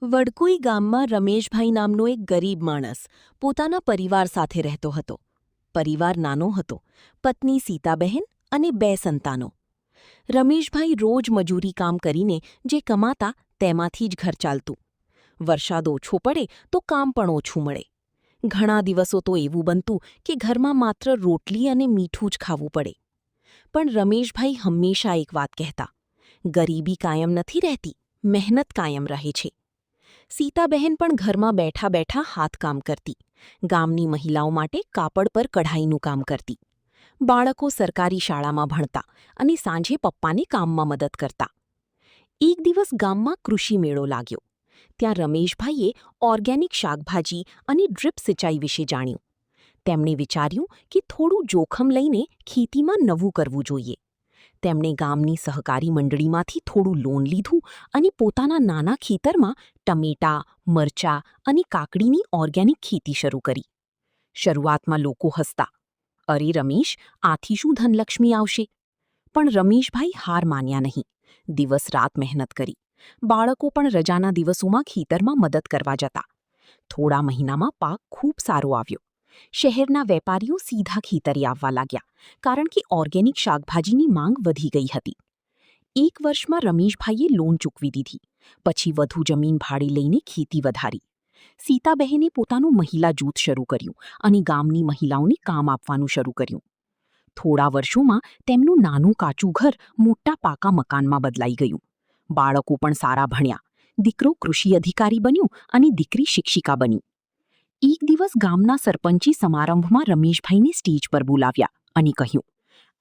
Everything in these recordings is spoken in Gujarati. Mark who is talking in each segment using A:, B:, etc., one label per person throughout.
A: વડકુઈ ગામમાં રમેશભાઈ નામનો એક ગરીબ માણસ પોતાના પરિવાર સાથે રહેતો હતો. પરિવાર નાનો હતો, પત્ની સીતાબહેન અને 2 સંતાનો. રમેશભાઈ રોજ મજૂરી કામ કરીને જે કમાતા તેમાંથી જ ઘર ચાલતું. વરસાદ ઓછો પડે તો કામ પણ ઓછું મળે. ઘણા દિવસો તો એવું બનતું કે ઘરમાં માત્ર રોટલી અને મીઠું જ ખાવું પડે. પણ રમેશભાઈ હંમેશા એક વાત કહેતા, ગરીબી કાયમ નથી રહેતી, મહેનત કાયમ રહે છે. સીતાબહેન પણ ઘરમાં બેઠા બેઠા હાથકામ કરતી, ગામની મહિલાઓ માટે કાપડ પર કઢાઈનું કામ કરતી. બાળકો સરકારી શાળામાં ભણતા અને સાંજે પપ્પાને કામમાં મદદ કરતા. એક દિવસ ગામમાં કૃષિ મેળો લાગ્યો. ત્યાં રમેશભાઈએ ઓર્ગેનિક શાકભાજી અને ડ્રીપ સિંચાઈ વિશે જાણ્યું. તેમણે વિચાર્યું કે થોડું જોખમ લઈને ખેતીમાં નવું કરવું જોઈએ. તેમણે ગામની સહકારી મંડળીમાંથી થોડું લોન લીધું અને પોતાના નાના ખેતરમાં ટમેટાં, મરચાં અને કાકડીની ઓર્ગેનિક ખેતી શરૂ કરી. શરૂઆતમાં લોકો હસતા, અરે રમેશ, આથી શું ધનલક્ષ્મી આવશે? પણ રમેશભાઈ હાર માન્યા નહીં. દિવસ-રાત મહેનત કરી. બાળકો પણ રજાના દિવસોમાં ખેતરમાં મદદ કરવા જતા. થોડા મહિનામાં પાક ખૂબ સારો આવ્યો. શહેરના વેપારીઓ સીધા ખેતરે આવવા લાગ્યા, કારણ કે ઓર્ગેનિક શાકભાજીની માંગ વધી ગઈ હતી. એક વર્ષમાં રમેશભાઈએ લોન ચૂકવી દીધી, પછી વધુ જમીન ભાડે લઈને ખેતી વધારી. સીતાબહેને પોતાનું મહિલા જૂથ શરૂ કર્યું અને ગામની મહિલાઓને કામ આપવાનું શરૂ કર્યું. થોડા વર્ષોમાં તેમનું નાનું કાચું ઘર મોટા પાકા મકાનમાં બદલાઈ ગયું. બાળકો પણ સારા ભણ્યા. દીકરો કૃષિ અધિકારી બન્યો અને દીકરી શિક્ષિકા બની. એક દિવસ ગામના સરપંચે સમારંભમાં રમેશભાઈને સ્ટેજ પર બોલાવ્યા અને કહ્યું,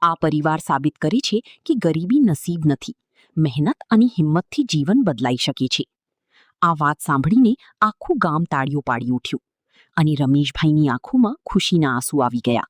A: આ પરિવાર સાબિત કરે છે કે ગરીબી નસીબ નથી, મહેનત અને હિંમતથી જીવન બદલાઈ શકે છે. આ વાત સાંભળીને આખું ગામ તાળીઓ પાડી ઉઠ્યું અને રમેશભાઈની આંખોમાં ખુશીના આંસુ આવી ગયા.